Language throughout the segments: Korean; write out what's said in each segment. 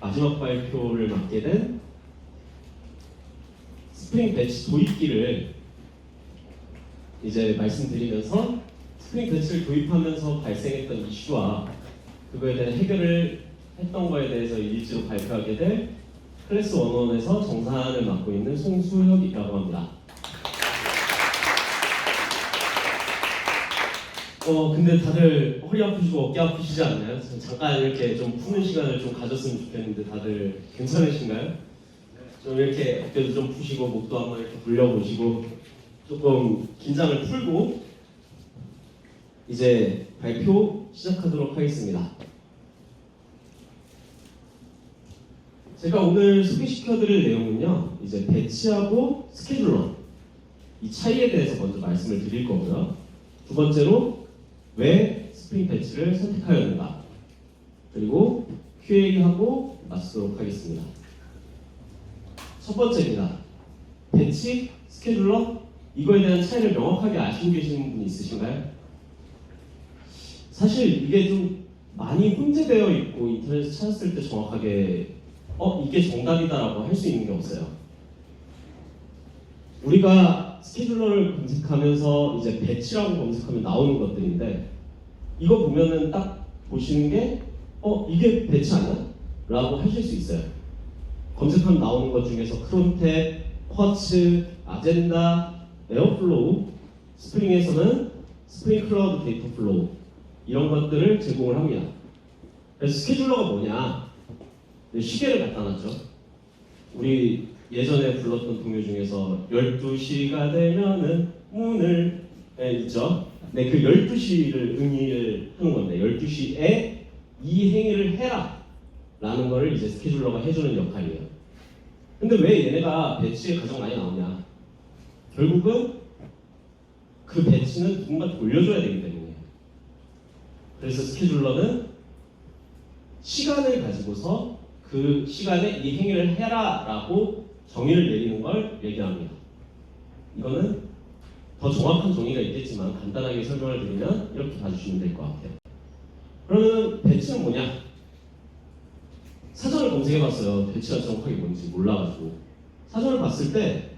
마지막 발표를 맡게 된 스프링 배치 도입기를 이제 말씀드리면서 스프링 배치를 도입하면서 발생했던 이슈와 그거에 대한 해결을 했던 거에 대해서 일지로 발표하게 될 클래스 101에서 정산을 맡고 있는 송수혁이라고 합니다. 근데 다들 허리 아프시고 어깨 아프시지 않나요? 잠깐 이렇게 좀 푸는 시간을 좀 가졌으면 좋겠는데 다들 괜찮으신가요? 좀 이렇게 어깨도 좀 푸시고 목도 한번 이렇게 돌려보시고 조금 긴장을 풀고 이제 발표 시작하도록 하겠습니다. 제가 오늘 소개시켜드릴 내용은요, 이제 배치하고 스케줄러 이 차이에 대해서 먼저 말씀을 드릴 거고요. 두 번째로 왜 스프링 배치를 선택하였는가, 그리고 Q&A하고 마치도록 하겠습니다. 첫 번째입니다. 배치, 스케줄러 이거에 대한 차이를 명확하게 아시고 계시는 분이 있으신가요? 사실 이게 좀 많이 혼재되어 있고 인터넷에 찾았을 때 정확하게 이게 정답이다라고 할 수 있는 게 없어요. 우리가 스케줄러를 검색하면서 이제 배치라고 검색하면 나오는 것들인데 이거 보면은 딱 보시는 게 이게 배치 아니야? 라고 하실 수 있어요. 검색하면 나오는 것 중에서 크론탭, 쿼츠, 아젠다, 에어플로우, 스프링에서는 스프링 클라우드 데이터 플로우 이런 것들을 제공을 합니다. 그래서 스케줄러가 뭐냐? 시계를 갖다 놨죠. 우리 예전에 불렀던 동요 중에서 12시가 되면은 문을 있죠. 네, 그 12시를 의미를 하는 건데 12시에 이 행위를 해라 라는 거를 이제 스케줄러가 해주는 역할이에요. 근데 왜 얘네가 배치에 가장 많이 나오냐? 결국은 그 배치는 누군가 돌려줘야 되기 때문이에요. 그래서 스케줄러는 시간을 가지고서 그 시간에 이 행위를 해라 라고 정의를 내리는 걸 얘기합니다. 이거는 더 정확한 정의가 있겠지만 간단하게 설명을 드리면 이렇게 봐주시면 될 것 같아요. 그러면 배치는 뭐냐? 사전을 검색해봤어요. 배치가 정확하게 뭔지 몰라가지고. 사전을 봤을 때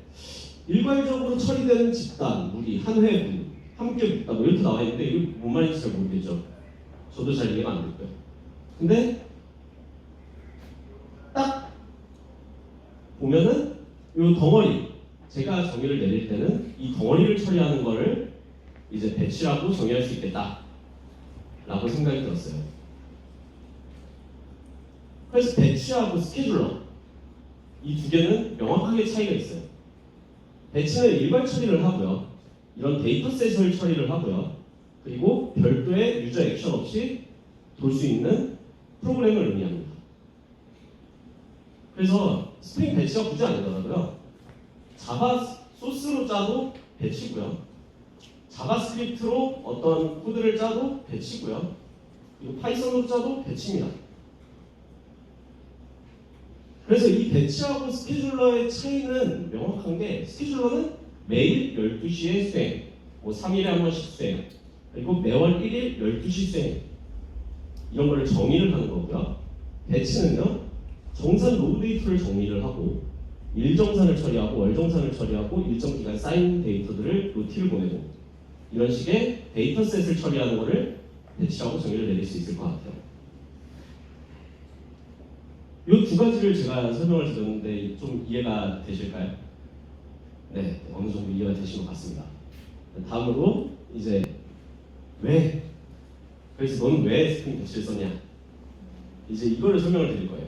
일괄적으로 처리되는 집단, 무리, 한 회분, 함께 묶다 뭐 이렇게 나와 있는데 이게 뭔 말인지 잘 모르겠죠. 저도 잘 이해가 안 됐고요. 근데 딱 보면은 이 덩어리, 제가 정의를 내릴 때는 이 덩어리를 처리하는 거를 이제 배치라고 정의할 수 있겠다 라고 생각이 들었어요. 그래서 배치하고 스케줄러 이 두 개는 명확하게 차이가 있어요. 배치는 일괄 처리를 하고요, 이런 데이터셋을 처리를 하고요, 그리고 별도의 유저 액션 없이 돌 수 있는 프로그램을 의미합니다. 그래서 스프링 배치가 굳이 아니더라고요. 자바 소스로 짜도 배치고요, 자바스크립트로 어떤 코드를 짜도 배치고요, 그리고 파이썬으로 짜도 배치입니다. 그래서 이 배치하고 스케줄러의 차이는 명확한 게, 스케줄러는 매일 12시에 수행, 3일에 한 번씩 수행, 그리고 매월 1일 12시 수행 이런 거를 정의를 하는 거고요. 배치는요, 정산 로드 데이터를 정리를 하고 일정산을 처리하고 월정산을 처리하고 일정 기간 쌓인 데이터들을 로티를 보내고 이런 식의 데이터셋을 처리하는 거를 배치하고 정의를 내릴 수 있을 것 같아요. 이 두 가지를 제가 설명을 드렸는데 좀 이해가 되실까요? 네, 어느 정도 이해가 되신 것 같습니다. 다음으로 이제 왜? 그래서 너는 왜 스프링 배치를 썼냐? 이제 이거를 설명을 드릴 거예요.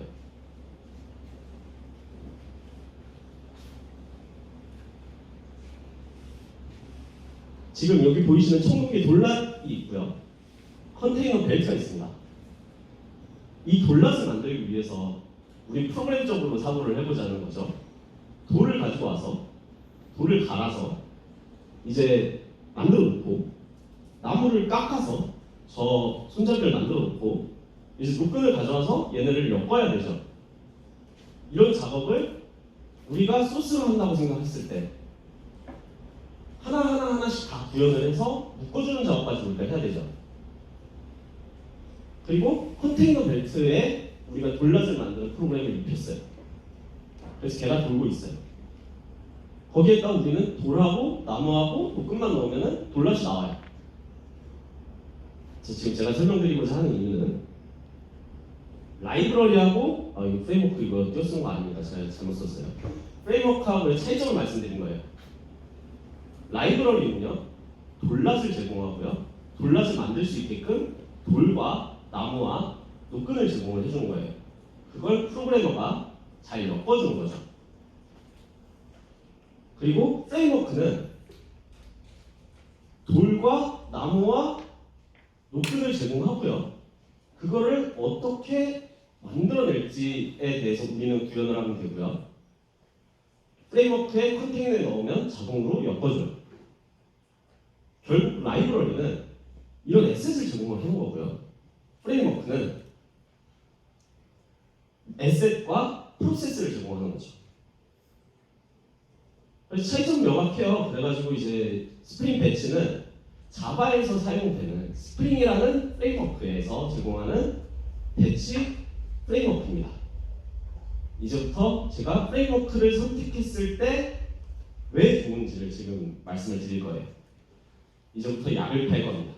지금 여기 보이시는 천국의 돌랏이 있고요, 컨테이너 벨트가 있습니다. 이 돌랏을 만들기 위해서 우리 프로그램적으로 사고를 해보자는 거죠. 돌을 가지고 와서 돌을 갈아서 이제 만들어 놓고 나무를 깎아서 저 손잡이를 만들어 놓고 이제 노끈을 가져와서 얘네를 엮어야 되죠. 이런 작업을 우리가 소스로 한다고 생각했을 때 하나씩 다 구현을 해서 묶어주는 작업까지 우리가 해야 되죠. 그리고 컨테이너 벨트에 우리가 돌랏을 만드는 프로그램을 입혔어요. 그래서 걔가 돌고 있어요. 거기에다 우리는 돌하고 나무하고 볶음만 넣으면 돌랏이 나와요. 지금 제가 설명드리고자 하는 이유는 라이브러리하고 이거 프레임워크 이거 띄어쓰는 거 아닙니다. 제가 잘못 썼어요. 프레임워크하고의 차이점을 말씀드린 거예요. 라이브러리는요, 돌랏을 제공하고요, 돌랏을 만들 수 있게끔 돌과 나무와 노끈을 제공을 해주는 거예요. 그걸 프로그래머가 잘 엮어주는 거죠. 그리고 프레임워크는 돌과 나무와 노끈을 제공하고요, 그거를 어떻게 만들어낼지에 대해서 우리는 구현을 하면 되고요, 프레임워크에 컨테이너에 넣으면 자동으로 엮어줘요. 결국 라이브러리는 이런 에셋을 제공을 하는 거고요, 프레임워크는 에셋과 프로세스를 제공하는 거죠. 그래서 차이점이 명확해요. 그래가지고 이제 스프링 배치는 자바에서 사용되는 스프링이라는 프레임워크에서 제공하는 배치 프레임워크입니다. 이제부터 제가 프레임워크를 선택했을 때 왜 좋은지를 지금 말씀을 드릴 거예요. 이제부터 약을 팔 겁니다.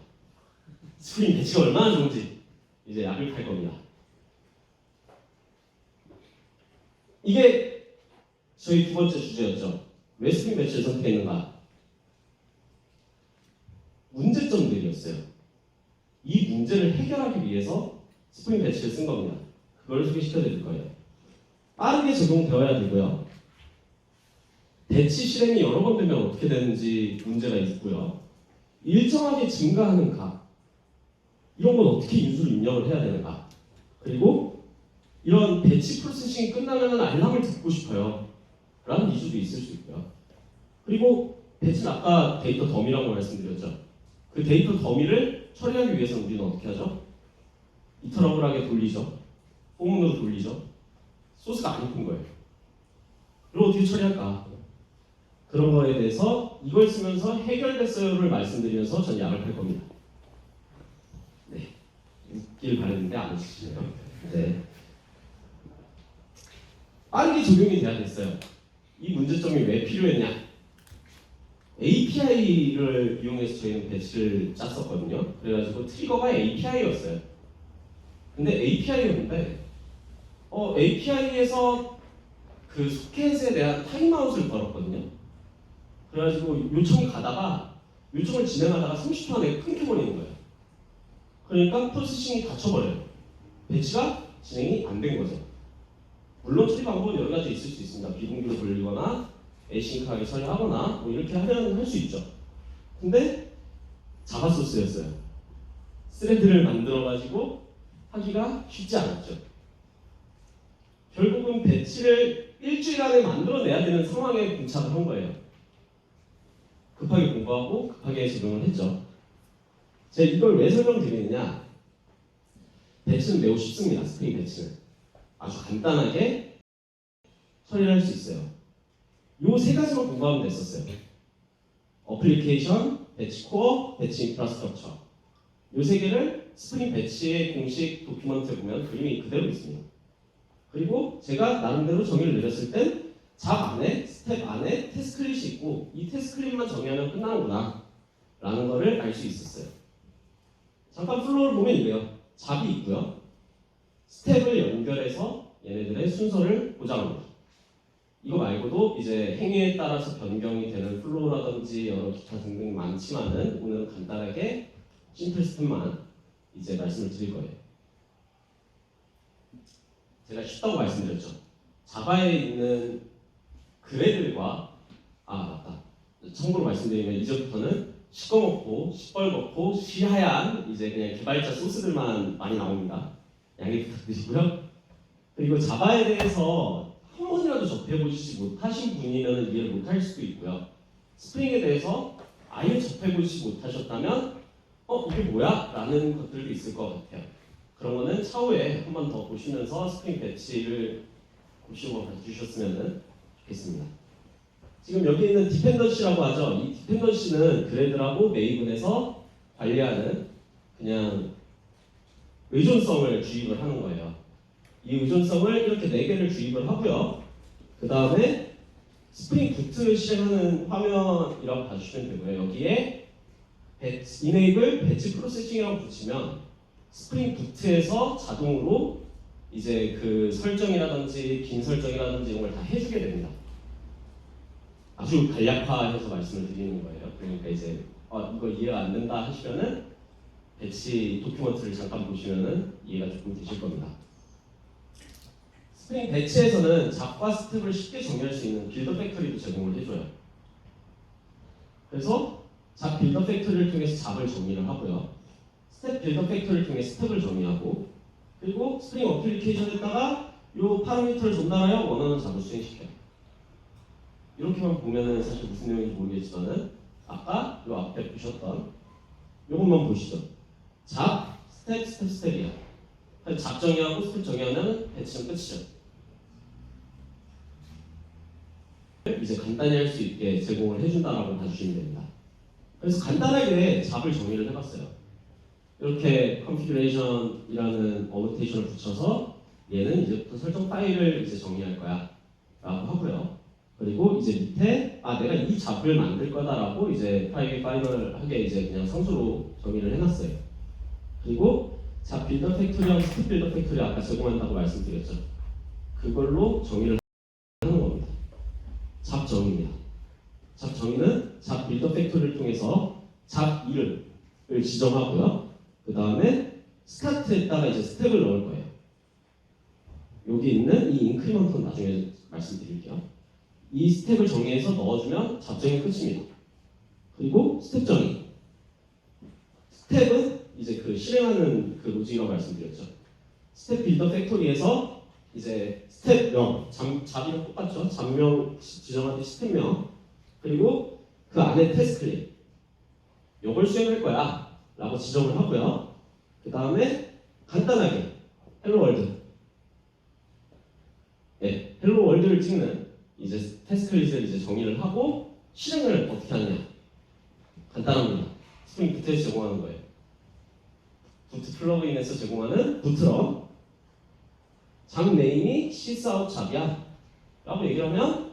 스프링 배치가 얼마나 좋은지 이제 약을 팔 겁니다. 이게 저희 두 번째 주제였죠. 왜 스프링 배치를 선택했는가? 문제점들이었어요. 이 문제를 해결하기 위해서 스프링 배치를 쓴 겁니다. 그걸 소개시켜 드릴 거예요. 빠르게 적용되어야 되고요. 배치 실행이 여러 번 되면 어떻게 되는지 문제가 있고요. 일정하게 증가하는 값, 이런 건 어떻게 인수를 입력을 해야 되는가. 그리고 이런 배치 프로세싱이 끝나면 알람을 듣고 싶어요 라는 이슈도 있을 수 있고요. 그리고 배치는 아까 데이터 더미라고 말씀드렸죠. 그 데이터 더미를 처리하기 위해서는 우리는 어떻게 하죠? 이터러블하게 돌리죠. 포문으로 돌리죠. 소스가 안 입은 거예요. 그럼 어떻게 처리할까? 그런 거에 대해서 이걸 쓰면서 해결됐어요를 말씀드리면서 전 약을 팔 겁니다. 네, 웃길 바랬는데 안 웃으시네요. 네, 빠르게 적용이 돼야 됐어요. 이 문제점이 왜 필요했냐? API를 이용해서 저희는 배치를 짰었거든요. 그래가지고 트리거가 API였어요. 근데 API였는데 API에서 그 소켓에 대한 타임아웃을 걸었거든요. 그래가지고 요청이 가다가 요청을 진행하다가 30초 안에 끊겨버리는 거예요. 그러니까 프로세싱이 닫혀버려요. 배치가 진행이 안 된 거죠. 물론 처리 방법은 여러 가지 있을 수 있습니다. 비공개로 돌리거나 에이싱크하게 처리하거나 뭐 이렇게 하면 할 수 있죠. 근데 자바 소스였어요. 스레드를 만들어가지고 하기가 쉽지 않았죠. 결국은 배치를 일주일 안에 만들어내야 되는 상황에 봉착을 한 거예요. 급하게 공부하고 급하게 적용을 했죠. 제가 이걸 왜 설명드리느냐? 배치는 매우 쉽습니다. 스프링 배치는 아주 간단하게 처리를 할 수 있어요. 요 세 가지만 공부하면 됐었어요. 어플리케이션, 배치 코어, 배치 인프라스트럭처. 요 세 개를 스프링 배치의 공식 도큐먼트에 보면 그림이 그대로 있습니다. 그리고 제가 나름대로 정의를 내렸을 땐 잡 안에, 스텝 안에 테스트 클릿이 있고 이 테스트 클릿만 정의하면 끝나는구나 라는 거를 알 수 있었어요. 잠깐 플로우를 보면 이래요. 잡이 있고요. 스텝을 연결해서 얘네들의 순서를 보장합니다. 이거 말고도 이제 행위에 따라서 변경이 되는 플로우라든지 여러 기타 등등 많지만은 오늘은 간단하게 심플 스텝만 이제 말씀을 드릴 거예요. 제가 쉽다고 말씀드렸죠. 자바에 있는 그래들과 맞다. 참고로 말씀드리면 이제부터는 시꺼멓고 시뻘겋고 시하얀 이제 그냥 개발자 소스들만 많이 나옵니다. 양해 부탁드리고요. 그리고 자바에 대해서 한 번이라도 접해보시지 못하신 분이면 이해를 못할 수도 있고요. 스프링에 대해서 아예 접해보시지 못하셨다면 이게 뭐야? 라는 것들도 있을 것 같아요. 그런 거는 차후에 한 번 더 보시면서 스프링 배치를 보시고 봐주셨으면 좋겠습니다. 지금 여기 있는 디펜던시라고 하죠. 이 디펜던시는 그래드라고 메이븐에서 관리하는 그냥 의존성을 주입을 하는 거예요. 이 의존성을 이렇게 4개를 주입을 하고요. 그 다음에 스프링 부트 실행하는 화면이라고 봐주시면 되고요. 여기에 enable 배치 프로세싱이라고 붙이면 스프링 부트에서 자동으로 이제 그 설정이라든지 빈 설정이라든지 이런 걸 다 해주게 됩니다. 아주 간략화해서 말씀을 드리는 거예요. 그러니까 이제 이거 이해가 안 된다 하시면은 배치 도큐먼트를 잠깐 보시면은 이해가 조금 되실 겁니다. 스프링 배치에서는 잡과 스텝을 쉽게 정의할 수 있는 빌더 팩토리도 제공을 해줘요. 그래서 잡 빌더 팩토리를 통해서 잡을 정의를 하고요. 스텝 빌더 팩토리를 통해 스텝을 정의하고, 그리고 스프링 어플리케이션에다가 이 파라미터를 전달하여 원하는 잡을 수행시켜요. 이렇게만 보면은 사실 무슨 내용인지 모르겠지만은 아까 이 앞에 보셨던 이것만 보시죠. 잡, 스텝, 스텝, 스텝이야. 잡 정의하고 스텝 정의하면 배치는 끝이죠. 이제 간단히 할 수 있게 제공을 해준다라고 봐주시면 됩니다. 그래서 간단하게 잡을 정의를 해봤어요. 이렇게 configuration이라는 어노테이션을 붙여서 얘는 이제부터 설정 파일을 이제 정의할 거야 라고 하고요. 그리고 이제 밑에 내가 이 잡을 만들 거다라고 이제 프라이빗 파이널하게 이제 그냥 상수로 정의를 해놨어요. 그리고 잡 빌더 팩토리하고 스텝 빌더 팩토리 아까 제공한다고 말씀드렸죠. 그걸로 정의를 하는 겁니다. 잡 정의입니다. 잡 정의는 잡 빌더 팩토리를 통해서 잡 이름을 지정하고요. 그 다음에 스타트에다가 이제 스텝을 넣을 거예요. 여기 있는 이 인크리먼트는 나중에 말씀드릴게요. 이 스텝을 정의해서 넣어주면 잡 정의 끝입니다. 그리고 스텝 정의. 스텝은 이제 그 실행하는 그 로직이라고 말씀드렸죠. 스텝 빌더 팩토리에서 이제 스텝명, 잡이랑 똑같죠. 잡명 지정할 때 스텝명, 그리고 그 안에 테스트 클릭. 이걸 수행할 거야 라고 지정을 하고요. 그 다음에 간단하게 헬로 월드. 네, 헬로 월드를 찍는 이제 테스트 클릭을 이제 정의를 하고 실행을 어떻게 하느냐. 간단합니다. 스프링 부트에서 제공하는 거예요. 부트 플러그인에서 제공하는 부트럼. 잡 네임이 시스아웃 잡이야 라고 얘기를 하면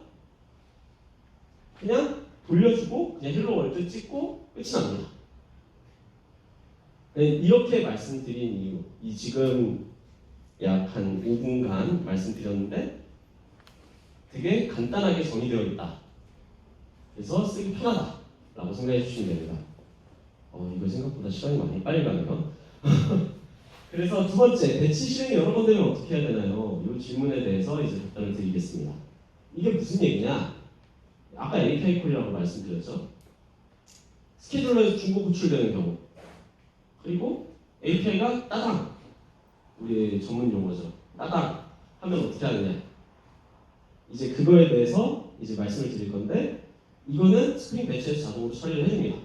그냥 돌려주고 그냥 헬로 월드 찍고 끝이 납니다. 네, 이렇게 말씀드린 이유, 이 지금 약 한 5분간 말씀드렸는데 되게 간단하게 정의되어 있다. 그래서 쓰기 편하다 라고 생각해 주시면 됩니다. 이거 생각보다 시간이 많이 빨리 가네요. 그래서 두 번째, 배치 실행이 여러 번 되면 어떻게 해야 되나요? 이 질문에 대해서 이제 답변을 드리겠습니다. 이게 무슨 얘기냐? 아까 API 콜이라고 말씀드렸죠. 스케줄러에서 중고 구출되는 경우, 그리고 API가 따당, 우리 전문 용어죠. 따당 하면 어떻게 하느냐? 이제 그거에 대해서 이제 말씀을 드릴 건데, 이거는 스프링 배치에서 자동으로 처리를 해줍니다.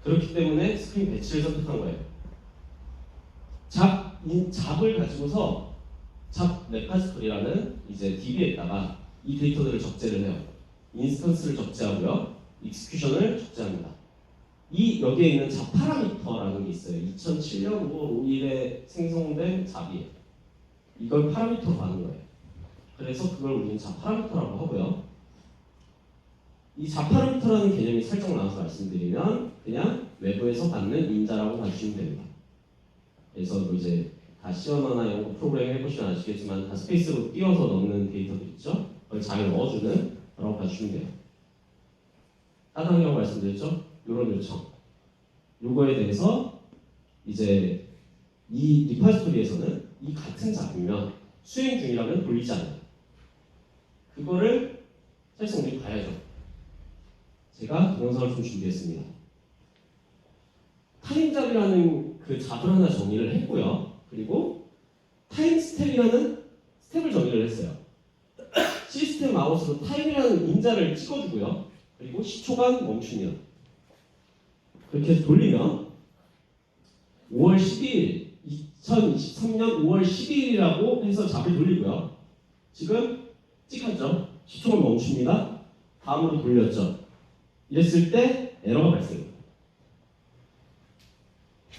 그렇기 때문에 스프링 배치를 선택한 거예요. 잡을 가지고서 잡 레파지토리라는 이제 DB에다가 이 데이터들을 적재를 해요. 인스턴스를 적재하고요, 익스큐션을 적재합니다. 여기에 있는 잡 파라미터라는 게 있어요. 2007년 5월 5일에 생성된 잡이에요. 이걸 파라미터로 하는 거예요. 그래서 그걸 우리는 잡 파라미터라고 하고요. 이 잡 파라미터라는 개념이 살짝 나와서 말씀드리면 그냥 외부에서 받는 인자라고 봐주시면 됩니다. 그래서 뭐 이제 다 C언어나 이런 거 프로그램 해보시면 아시겠지만 다 스페이스로 띄워서 넣는 데이터들 있죠? 그걸 잘 넣어주는 거라고 봐주시면 돼요. 따당이라고 말씀드렸죠? 이런 요청. 요거에 대해서 이제 이 리파지토리에서는 이 같은 잡이면 수행 중이라면 돌리지 않아요. 그거를 사실상 우리 봐야죠. 제가 동영상을 좀 준비했습니다. 타임잡이라는 그 잡을 하나 정의를 했고요. 그리고 타임 스텝이라는 스텝을 정의를 했어요. 시스템 아웃으로 타임이라는 인자를 찍어주고요. 그리고 10초간 멈추면 그렇게 해서 돌리면 5월 12일 2023년 5월 12일이라고 해서 잡을 돌리고요. 지금 찍혔죠? 10초간 멈춥니다. 다음으로 돌렸죠. 이랬을 때 에러가 발생해요.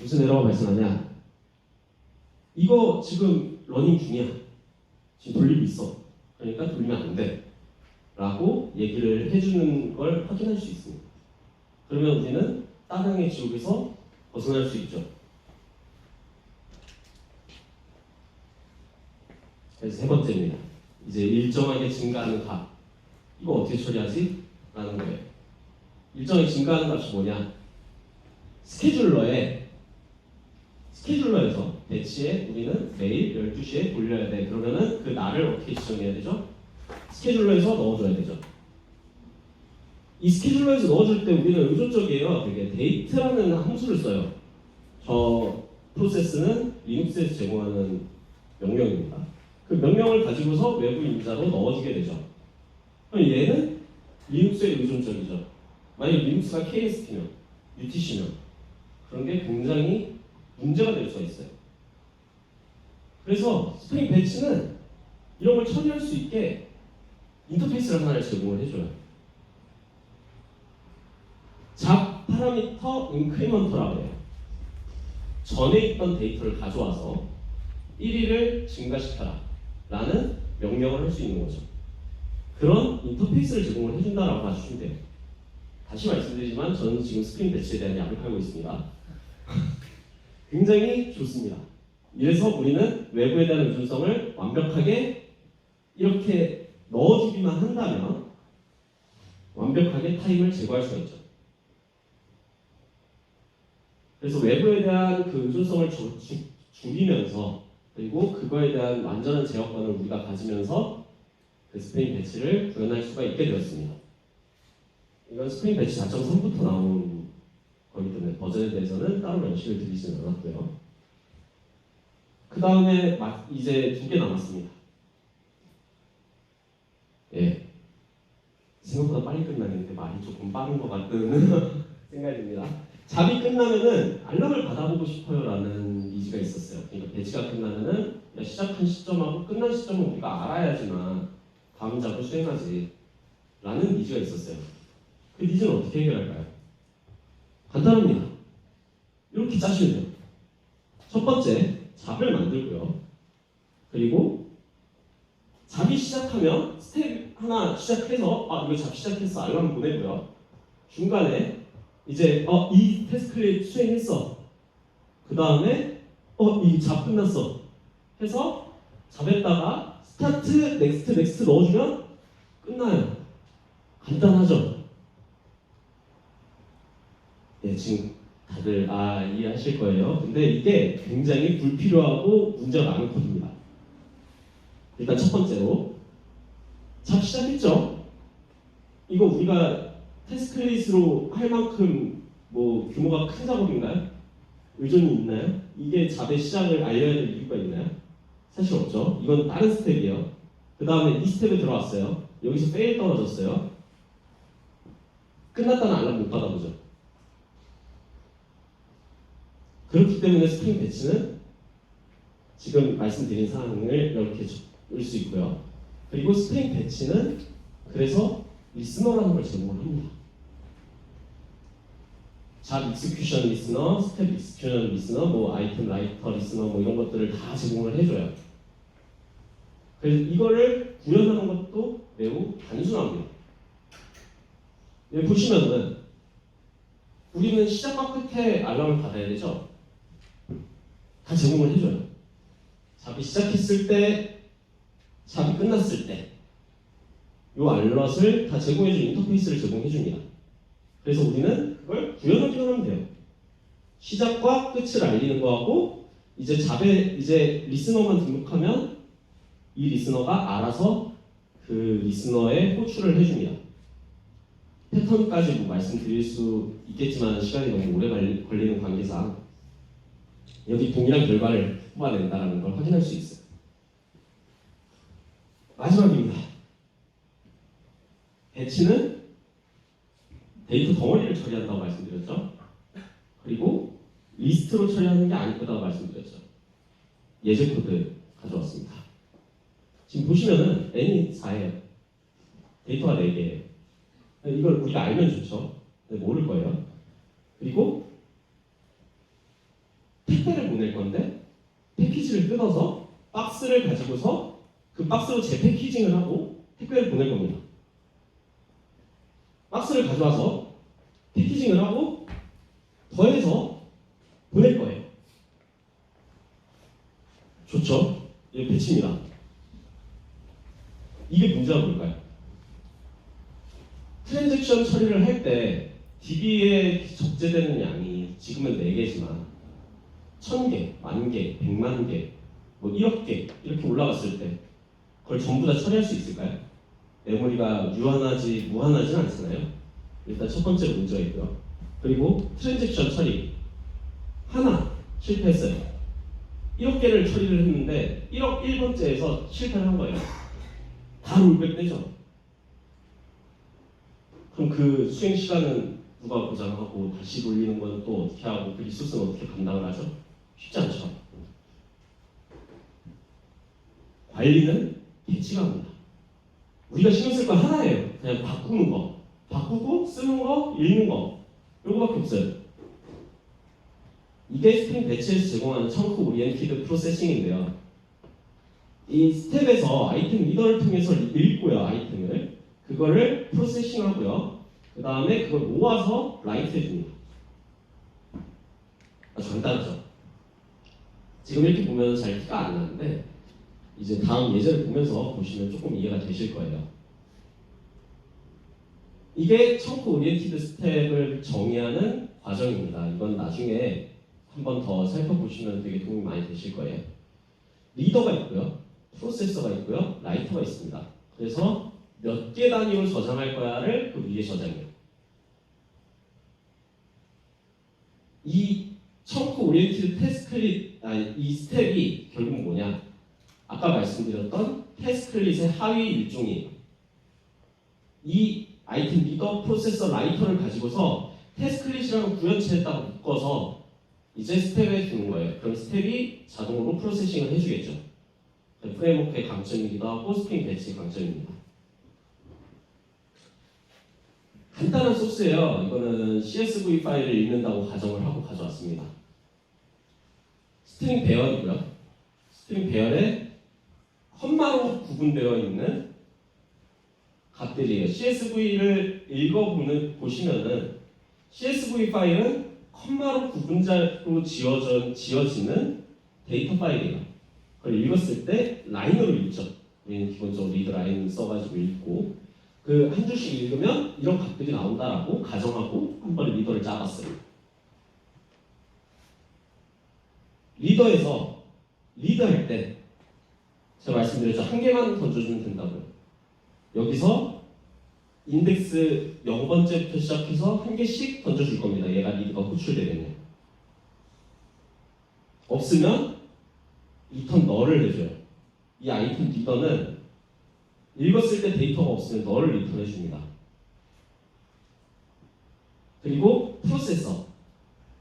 무슨 에러가 발생하냐? 이거 지금 러닝 중이야. 지금 돌리고 있어. 그러니까 돌리면 안 돼. 라고 얘기를 해주는 걸 확인할 수 있습니다. 그러면 우리는 따릉의 지옥에서 벗어날 수 있죠. 그래서 세 번째입니다. 이제 일정하게 증가하는 값. 이거 어떻게 처리하지? 라는 거예요. 일정하게 증가하는 값이 뭐냐? 스케줄러에서 배치에 우리는 매일 12시에 돌려야 돼. 그러면은 그 날을 어떻게 지정해야 되죠? 스케줄러에서 넣어줘야 되죠. 이 스케줄러에서 넣어줄 때 우리는 의존적이에요. 되게 데이트라는 함수를 써요. 저 프로세스는 리눅스에서 제공하는 명령입니다. 그 명령을 가지고서 외부 인자로 넣어주게 되죠. 그럼 얘는 리눅스에 의존적이죠. 만약 리눅스가 KST면, UTC면 그런 게 굉장히 문제가 될 수가 있어요. 그래서 스프링 배치는 이런 걸 처리할 수 있게 인터페이스를 하나를 제공을 해줘요. 잡 파라미터 인크리먼터라고 해요. 전에 있던 데이터를 가져와서 1위를 증가시켜라 라는 명령을 할 수 있는 거죠. 그런 인터페이스를 제공을 해준다라고 봐주시면 돼요. 다시 말씀드리지만 저는 지금 스프링 배치에 대한 약을 팔고 있습니다. 굉장히 좋습니다. 이래서 우리는 외부에 대한 의존성을 완벽하게 이렇게 넣어주기만 한다면 완벽하게 타임을 제거할 수가 있죠. 그래서 외부에 대한 그 의존성을 줄이면서 그리고 그거에 대한 완전한 제어권을 우리가 가지면서 그 스프링 배치를 구현할 수가 있게 되었습니다. 이건 스프링 배치 4.3부터 나온 거기 때문에 버전에 대해서는 따로 명시를 드리지는 않았고요. 그 다음에 이제 2개 남았습니다. 예, 생각보다 빨리 끝나는데 말이 조금 빠른 것 같은 생각이 듭니다. 잡이 끝나면은 알람을 받아보고 싶어요라는 니즈가 있었어요. 그러니까 배치가 끝나면은 시작한 시점하고 끝난 시점을 우리가 알아야지만 다음 잡을 수행하지 라는 니즈가 있었어요. 그 니즈는 어떻게 해결할까요? 간단합니다. 이렇게 짜시면 돼요. 첫 번째, 잡을 만들고요. 그리고 잡이 시작하면 스텝 하나 시작해서 이거 잡 시작했어 알람 보내고요. 중간에 이제 이 태스크를 수행했어. 그 다음에 이 잡 끝났어. 해서 잡에다가 스타트, 넥스트 넣어주면 끝나요. 간단하죠? 예, 지금 다들 이해하실 거예요. 근데 이게 굉장히 불필요하고 문제가 많은 코드입니다. 일단 첫 번째로 잡 시작했죠? 이거 우리가 테스크레이스로 할 만큼 뭐 규모가 큰 작업인가요? 의존이 있나요? 이게 잡의 시작을 알려야 될 이유가 있나요? 사실 없죠. 이건 다른 스텝이에요. 그 다음에 이 스텝에 들어왔어요. 여기서 페일 떨어졌어요. 끝났다는 알람 못 받아보죠. 그렇기 때문에 스프링 배치는 지금 말씀드린 사항을 이렇게 줄 수 있고요. 그리고 스프링 배치는 그래서 리스너라는 걸 제공을 합니다. 잡 익스큐션 리스너, 스텝 익스큐션 리스너, 뭐 아이템 라이터 리스너 뭐 이런 것들을 다 제공을 해줘요. 그래서 이거를 구현하는 것도 매우 단순합니다. 여기 보시면은 우리는 시작과 끝에 알람을 받아야 되죠. 다 제공을 해줘요. 잡이 시작했을 때, 잡이 끝났을 때, 이 알럿을 다 제공해주는 인터페이스를 제공해줍니다. 그래서 우리는 그걸 구현하기만 하면 돼요. 시작과 끝을 알리는 거하고 이제 잡에 이제 리스너만 등록하면 이 리스너가 알아서 그 리스너에 호출을 해줍니다. 패턴까지 뭐 말씀드릴 수 있겠지만 시간이 너무 오래 걸리는 관계상 여기 동일한 결과를 뽑아낸다는 걸 확인할 수 있어요. 마지막입니다. 배치는 데이터 덩어리를 처리한다고 말씀드렸죠. 그리고 리스트로 처리하는 게 아닐 거다고 말씀드렸죠. 예제 코드 가져왔습니다. 지금 보시면은 n이 4예요. 데이터가 4개예요. 이걸 우리가 알면 좋죠. 근데 모를 거예요. 그리고 택배를 보낼 건데 패키지를 뜯어서 박스를 가지고서 그 박스로 재패키징을 하고 택배를 보낼 겁니다. 박스를 가져와서 패키징을 하고 더해서 보낼 거예요. 좋죠? 이게 배치입니다. 이게 문제가 뭘까요? 트랜잭션 처리를 할 때 DB에 적재되는 양이 지금은 4개지만 1000개, 10,000개, 100만 개, 뭐 1억 개 이렇게 올라갔을 때 그걸 전부 다 처리할 수 있을까요? 메모리가 유한하지 무한하지는 않잖아요. 일단 첫 번째로 문제가 있고요. 그리고 트랜잭션 처리 하나 실패했어요. 1억 개를 처리를 했는데 1억 1번째에서 실패를 한 거예요. 다 롤백되죠. 그럼 그 수행 시간은 누가 보장하고 다시 돌리는 건 또 어떻게 하고 그 리소스는 어떻게 감당을 하죠? 쉽지 않죠. 관리는 배치가 합니다. 우리가 신경 쓸 건 하나예요. 그냥 바꾸는 거. 바꾸고 쓰는 거, 읽는 거. 요거밖에 없어요. 이게 스프링 배치에서 제공하는 청크 오리엔티드 프로세싱인데요. 이 스텝에서 아이템 리더를 통해서 읽고요. 아이템을. 그거를 프로세싱하고요. 그 다음에 그걸 모아서 라이트 해줍니다. 아주 간단하죠. 지금 이렇게 보면 잘 티가 안 나는데 이제 다음 예제를 보면서 보시면 조금 이해가 되실 거예요. 이게 청크 오리엔티드 스텝을 정의하는 과정입니다. 이건 나중에 한 번 더 살펴보시면 되게 도움이 많이 되실 거예요. 리더가 있고요. 프로세서가 있고요. 라이터가 있습니다. 그래서 몇 개 단위로 저장할 거야를 그 위에 저장해요. 이 청크 오리엔티드 이 스텝이 결국 뭐냐? 아까 말씀드렸던 태스크 클릿의 하위 일종이에요. 이 아이템 리더, 프로세서, 라이터를 가지고서 태스크 클릿이라는 구현체에다가 묶어서 이제 스텝에 주는 거예요. 그럼 스텝이 자동으로 프로세싱을 해주겠죠. 프레임워크의 강점이기도 하고 스프링 배치의 강점입니다. 간단한 소스예요. 이거는 CSV 파일을 읽는다고 가정을 하고 가져왔습니다. 스트링 배열이고요. 스트링 배열에 컴마로 구분되어 있는 값들이에요. CSV를 보시면은 CSV 파일은 컴마로 구분자로 지어지는 데이터 파일이에요. 그걸 읽었을 때 라인으로 읽죠. 우리는 기본적으로 리드 라인 써가지고 읽고 그 한 줄씩 읽으면 이런 값들이 나온다라고 가정하고 한 번에 리더를 짜봤어요. 리더에서 리드할 때 제가 말씀드렸죠. 한 개만 던져주면 된다고요. 여기서 인덱스 0번째부터 시작해서 한 개씩 던져줄 겁니다. 얘가 리드가 호출되겠네요. 없으면 리턴 널을 해줘요. 이 아이템 리더는 읽었을 때 데이터가 없으면 널을 리턴해 줍니다. 그리고 프로세서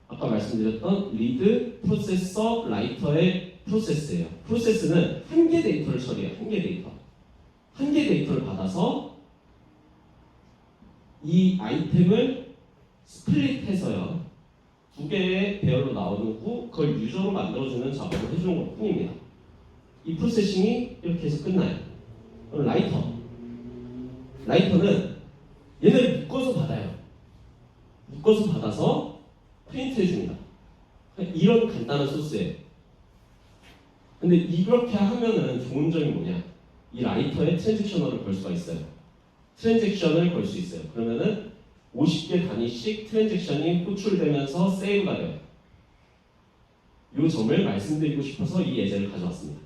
아까 말씀드렸던 리드, 프로세서, 라이터의 프로세스예요. 프로세스는 한 개 데이터를 처리해요. 한 개 데이터. 한 개 데이터를 받아서 이 아이템을 스플릿해서요. 두 개의 배열로 나오는 후 그걸 유저로 만들어주는 작업을 해주는 것 뿐입니다. 이 프로세싱이 이렇게 해서 끝나요. 그럼 라이터는 얘네를 묶어서 받아요. 묶어서 받아서 프린트 해줍니다. 이런 간단한 소스예요. 근데 이렇게 하면은 좋은 점이 뭐냐? 이 라이터에 트랜잭셔널을 걸 수가 있어요. 트랜잭션을 걸 수 있어요. 그러면은 50개 단위씩 트랜잭션이 호출되면서 세이브가 돼요. 이 점을 말씀드리고 싶어서 이 예제를 가져왔습니다.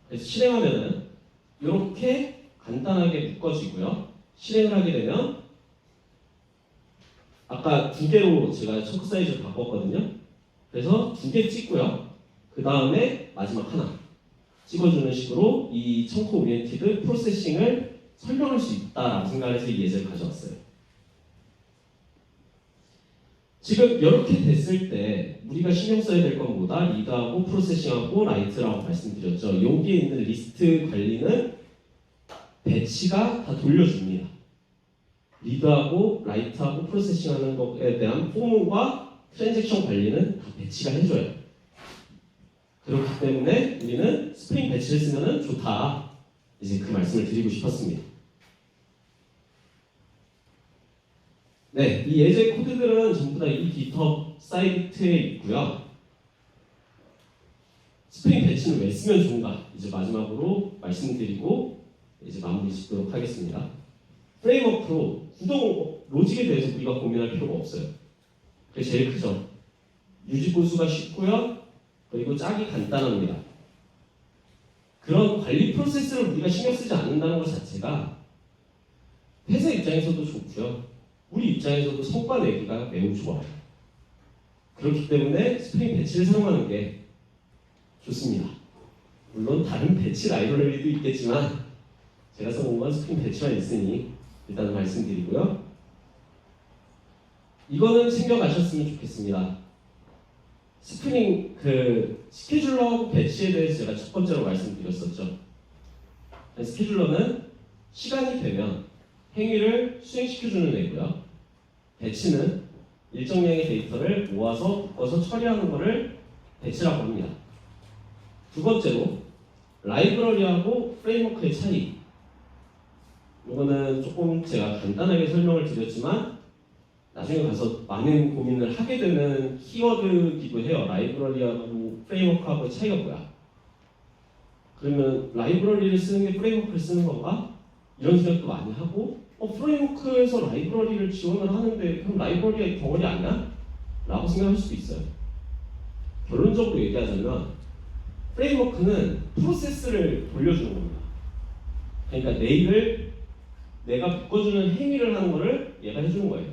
그래서 실행하면은 이렇게 간단하게 묶어지고요. 실행을 하게 되면 아까 두 개로 제가 청크 사이즈를 바꿨거든요. 그래서 두 개 찍고요. 그 다음에 마지막 하나 찍어주는 식으로 이 청크 오리엔티드 프로세싱을 설명할 수 있다라고 생각해서 이 예제를 가져왔어요. 지금 이렇게 됐을 때 우리가 신경 써야 될 건 뭐다? 리드하고 프로세싱하고 라이트라고 말씀드렸죠. 여기에 있는 리스트 관리는 배치가 다 돌려줍니다. 리드하고 라이트하고 프로세싱하는 것에 대한 포문과 트랜잭션 관리는 다 배치가 해줘요. 그렇기 때문에 우리는 스프링 배치를 쓰면 좋다. 이제 그 말씀을 드리고 싶었습니다. 네, 이 예제 코드들은 전부 다 이 GitHub 사이트에 있고요. 스프링 배치는 왜 쓰면 좋은가? 이제 마지막으로 말씀드리고 이제 마무리 짓도록 하겠습니다. 프레임워크로 구동 로직에 대해서 우리가 고민할 필요가 없어요. 그게 제일 크죠. 유지 보수가 쉽고요. 그리고 짜기 간단합니다. 그런 관리 프로세스를 우리가 신경 쓰지 않는다는 것 자체가 회사 입장에서도 좋고요. 우리 입장에서도 성과 내기가 매우 좋아요. 그렇기 때문에 스프링 배치를 사용하는 게 좋습니다. 물론 다른 배치 라이브러리도 있겠지만 제가 써본 건 스프링 배치만 있으니 일단 말씀드리고요. 이거는 챙겨가셨으면 좋겠습니다. 스프링 스케줄러 배치에 대해서 제가 첫 번째로 말씀드렸었죠. 스케줄러는 시간이 되면 행위를 수행시켜주는 애고요. 배치는 일정량의 데이터를 모아서 묶어서 처리하는 것을 배치라고 합니다. 두 번째로 라이브러리하고 프레임워크의 차이. 이거는 조금 제가 간단하게 설명을 드렸지만 나중에 가서 많은 고민을 하게 되는 키워드이기도 해요. 라이브러리하고 프레임워크하고의 차이가 뭐야? 그러면 라이브러리를 쓰는 게 프레임워크를 쓰는 건가? 이런 생각도 많이 하고 프레임워크에서 라이브러리를 지원을 하는데 그럼 라이브러리가 덩어리 아니야? 라고 생각할 수도 있어요. 결론적으로 얘기하자면 프레임워크는 프로세스를 돌려주는 겁니다. 그러니까 내가 묶어주는 행위를 하는 거를 얘가 해주는 거예요.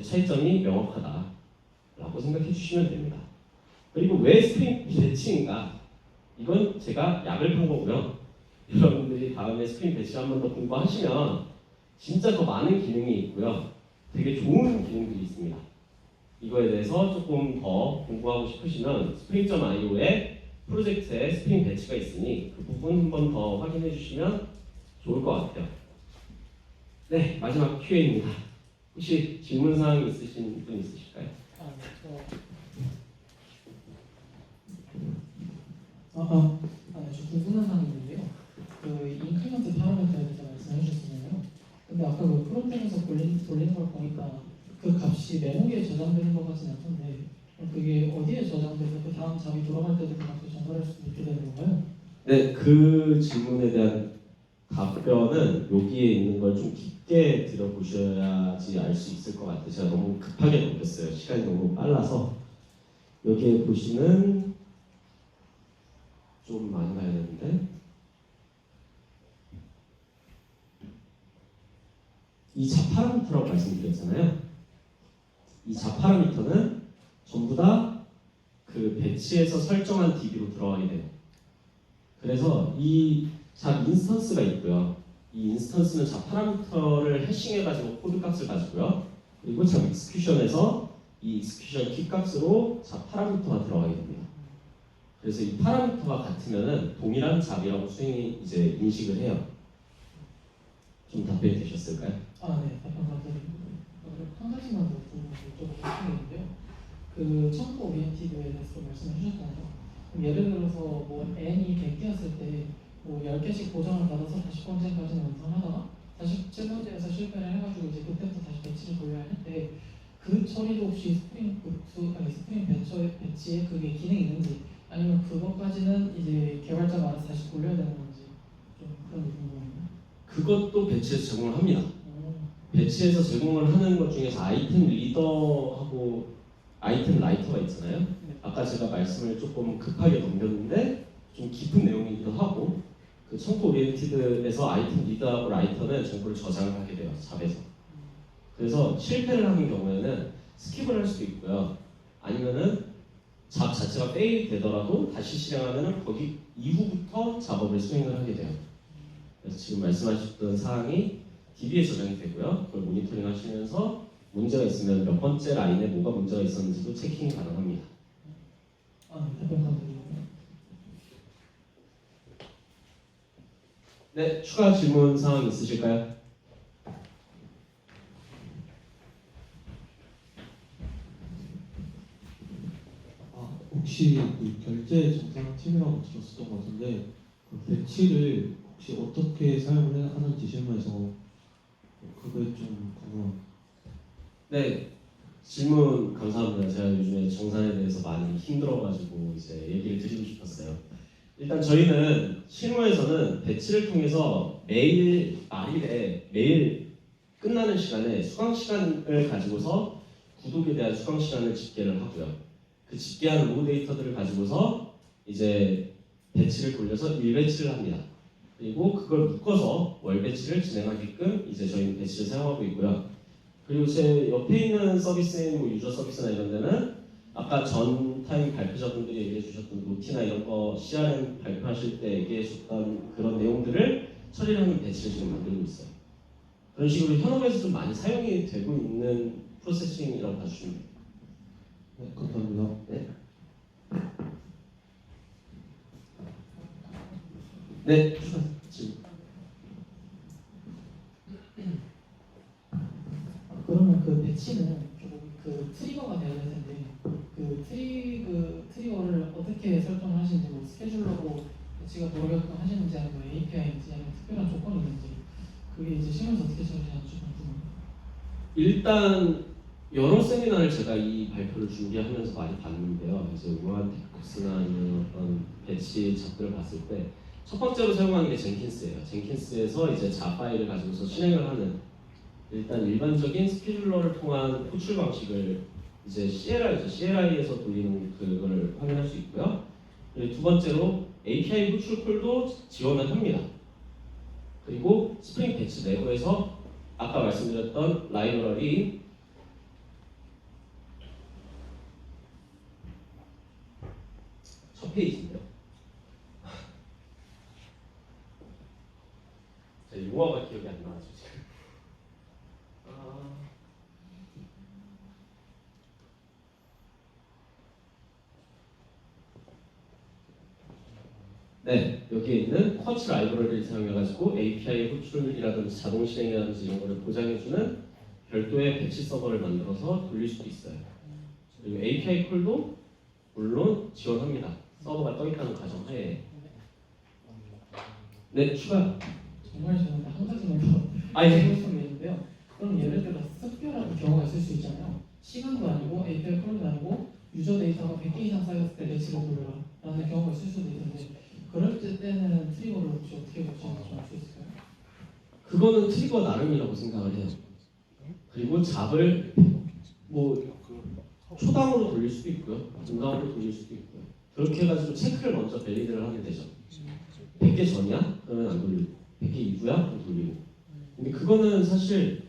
차이점이 명확하다라고 생각해 주시면 됩니다. 그리고 왜 스프링 배치인가? 이건 제가 약을 판 거고요. 여러분들이 다음에 스프링 배치 한 번 더 공부하시면 진짜 더 많은 기능이 있고요. 되게 좋은 기능들이 있습니다. 이거에 대해서 조금 더 공부하고 싶으시면 spring.io의 프로젝트에 스프링 배치가 있으니 그 부분 한 번 더 확인해 주시면 좋을 것 같아요. 네, 마지막 Q&A입니다. 혹시 질문사항 있으신 분 있으실까요? 저 궁금한 사항이 있는데요. 인크리먼트 파라미터에 대해서 말씀해 주셨잖아요. 근데 아까 그 프론트에서 돌리는 걸 보니까 그 값이 메모리에 저장되는 것 같진 않던데 그게 어디에 저장돼서 그 다음 잡이 돌아갈 때도 그 값을 전달할 수 있게 되는 건가요? 네, 그 질문에 대한 답변은 여기에 있는 걸 좀 깊게 들어보셔야지 알 수 있을 것 같아요. 제가 너무 급하게 넘겼어요. 시간이 너무 빨라서. 여기에 보시면 좀 많이 가야 되는데 이 자파라미터라고 말씀드렸잖아요. 이 자파라미터는 전부 다 그 배치에서 설정한 DB로 들어가게 돼요. 그래서 이 잡 인스턴스가 있고요. 이 인스턴스는 잡 파라미터를 해싱해가지고 코드 값을 가지고요. 그리고 잡 익스큐션에서 이 익스큐션 키 값으로 잡 파라미터가 들어가게 됩니다. 그래서 이 파라미터가 같으면은 동일한 잡이라고 수행이 이제 인식을 해요. 좀 답변이 되셨을까요? 네, 답변 감사드립니다. 한 가지만 더 여쭤보고 싶은 게 있는데요. 그 청구 오리엔티드에 대해서 말씀해 주셨잖아요. 그럼 예를 들어서 뭐 n이 100개였을 때 뭐 10개씩 보정을 받아서 다시 번째까지는 완성하다가 다시 7번째에서 실패를 해가지고 이제 그때부터 다시 배치를 돌려야 하는데 그 처리도 혹시 스프링 배치에 그게 기능이 있는지 아니면 그것까지는 이제 개발자가 알아서 다시 돌려야 되는 건지 좀 그런 게 궁금합니다. 그것도 배치에서 제공을 합니다. 배치에서 제공을 하는 것 중에서 아이템 리더하고 아이템 라이터가 있잖아요. 아까 제가 말씀을 조금 급하게 넘겼는데 좀 깊은 내용이기도 하고 그 청구 오리엔티드에서 아이템 리더하고 라이터는 정보를 저장을 하게 돼요. 잡에서. 그래서 실패를 하는 경우에는 스킵을 할 수도 있고요. 아니면은 잡 자체가 페일이 되더라도 다시 실행하면은 거기 이후부터 작업을 수행을 하게 돼요. 그래서 지금 말씀하셨던 사항이 DB에 저장이 되고요. 그걸 모니터링 하시면서 문제가 있으면 몇 번째 라인에 뭐가 문제가 있었는지도 체킹이 가능합니다. 답변 감사드립니다. 네, 추가 질문 사항 있으실까요? 혹시 그 결제 팀이라고 들었었던 것 같은데 그 배치를 혹시 어떻게 사용을 하는지 실무에서 그게 좀 궁금합니다. 네, 질문 감사합니다. 제가 요즘에 정산에 대해서 많이 힘들어가지고 이제 얘기를 드리고 싶었어요. 일단 저희는 실무에서는 배치를 통해서 매일 말일에 매일 끝나는 시간에 수강 시간을 가지고서 구독에 대한 수강 시간을 집계를 하고요. 그 집계한 로우 데이터들을 가지고서 이제 배치를 돌려서 일 배치를 합니다. 그리고 그걸 묶어서 월 배치를 진행하게끔 이제 저희는 배치를 사용하고 있고요. 그리고 제 옆에 있는 서비스인 뭐 유저 서비스나 이런 데는 아까 전 타임 발표자분들이 얘기해 주셨던 노티나 이런 거 CRM 발표하실 때 얘기해 주셨던 그런 내용들을 처리를 하는 배치를 지금 만들고 있어요. 그런 식으로 현업에서 좀 많이 사용이 되고 있는 프로세싱이라고 봐주시면 돼요. 네, 감사합니다. 네. 네, 추가 질문. 그러면 그 배치는 조금 그 트리거가 되어야 될 텐데 트리거를 어떻게 설정을 하시는지 뭐 스케줄러로 배치가 돌아가게끔 하시는지 아니면 API인지 아니면 특별한 조건이 있는지 그게 이제 실무에서 어떻게 처리하는지 좀 궁금해요. 일단 여러 세미나를 제가 이 발표를 준비하면서 많이 봤는데요. 이제 우한 테크스나 아니면 어떤 배치 잡들을 봤을 때 첫 번째로 사용하는 게 젠킨스예요. 젠킨스에서 이제 자 파일을 가지고서 실행을 하는 일단 일반적인 스케줄러를 통한 호출 방식을 이제 CLI에서 돌리는 그거를 확인할 수 있고요. 그리고 두 번째로 API 호출 콜도 지원을 합니다. 그리고 스프링 배치 내부에서 아까 말씀드렸던 라이브러리 첫 페이지인데요. 제 용어가 기억이 안 나죠 지금. 네, 여기에 있는 쿼츠 라이브러리를 사용해가지고 API 호출이라든지 자동 실행이라든지 이런 거를 보장해주는 별도의 배치 서버를 만들어서 돌릴 수도 있어요. 그리고 API 콜도 물론 지원합니다. 서버가 떠있다는 가정하에. 네, 추가. 정말 저는 한 가지만 더 아니, 하고 싶은 게 있는데요. 그럼 예를 들어 특별한 경우가 있을 수 있잖아요. 시간도 아니고 API 콜도 아니고 유저 데이터가 100개 이상 쌓였을 때 배치를 돌려라 라는 경우가 있을 수도 있는데 그럴 때는 트리거를 혹시 어떻게 배치하는지 좀 알 수 있을까요? 그거는 트리거 나름이라고 생각을 해요. 그리고 잡을 뭐 초당으로 돌릴 수도 있고요, 중당으로 돌릴 수도 있고요. 그렇게 해가지고 체크를 먼저 밸리드를 하게 되죠. 100개 전이야? 그러면 안 돌리고 100개 이후야? 그럼 돌리고. 근데 그거는 사실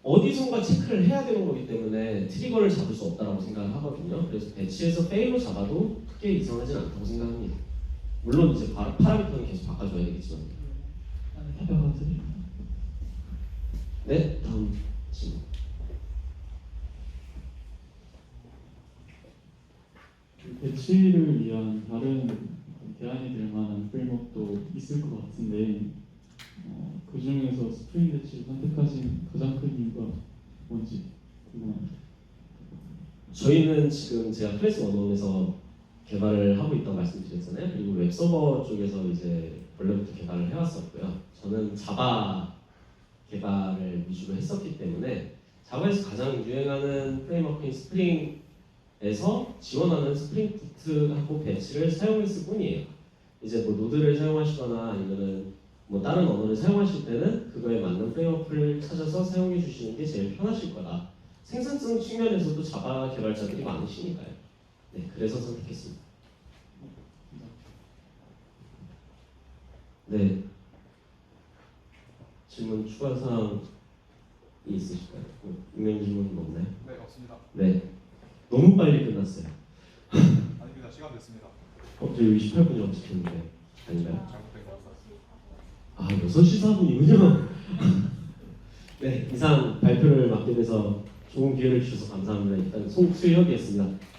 어디선가 체크를 해야 되는 거기 때문에 트리거를 잡을 수 없다고 생각을 하거든요. 그래서 배치에서 페일로 잡아도 크게 이상하진 않다고 생각합니다. 물론 이제 파라미터는 계속 바꿔줘야 되겠지만. 답변 부탁드립니다. 네, 다음 질문. 배치를 위한 다른 대안이 될 만한 프레임워크도 있을 것 같은데 그 중에서 스프링 배치를 선택하신 가장 큰 이유가 뭔지 궁금합니다. 저희는 지금 제가 클래스 원원에서 개발을 하고 있다고 말씀드렸잖아요. 그리고 웹서버 쪽에서 이제 원래부터 개발을 해왔었고요. 저는 자바 개발을 위주로 했었기 때문에 자바에서 가장 유행하는 프레임워크인 스프링에서 지원하는 스프링 부트하고 배치를 사용했을 뿐이에요. 이제 뭐 노드를 사용하시거나 아니면은 뭐 다른 언어를 사용하실 때는 그거에 맞는 프레임워크를 찾아서 사용해 주시는 게 제일 편하실 거다. 생산성 측면에서도 자바 개발자들이 많으시니까요. 네, 그래서 선택했습니다. 네, 질문 추가 사항이 있으실까요? 익명 질문은 없나요? 네, 없습니다. 네, 너무 빨리 끝났어요. 아닙니다. 시간 됐습니다. 저희 28분이 넘쳤는데 아닌가요? 잘못된 것 같습니다. 아, 6시 4분이군요. 네, 이상 발표를 맡게 돼서 좋은 기회를 주셔서 감사합니다. 일단 송수혁이었습니다.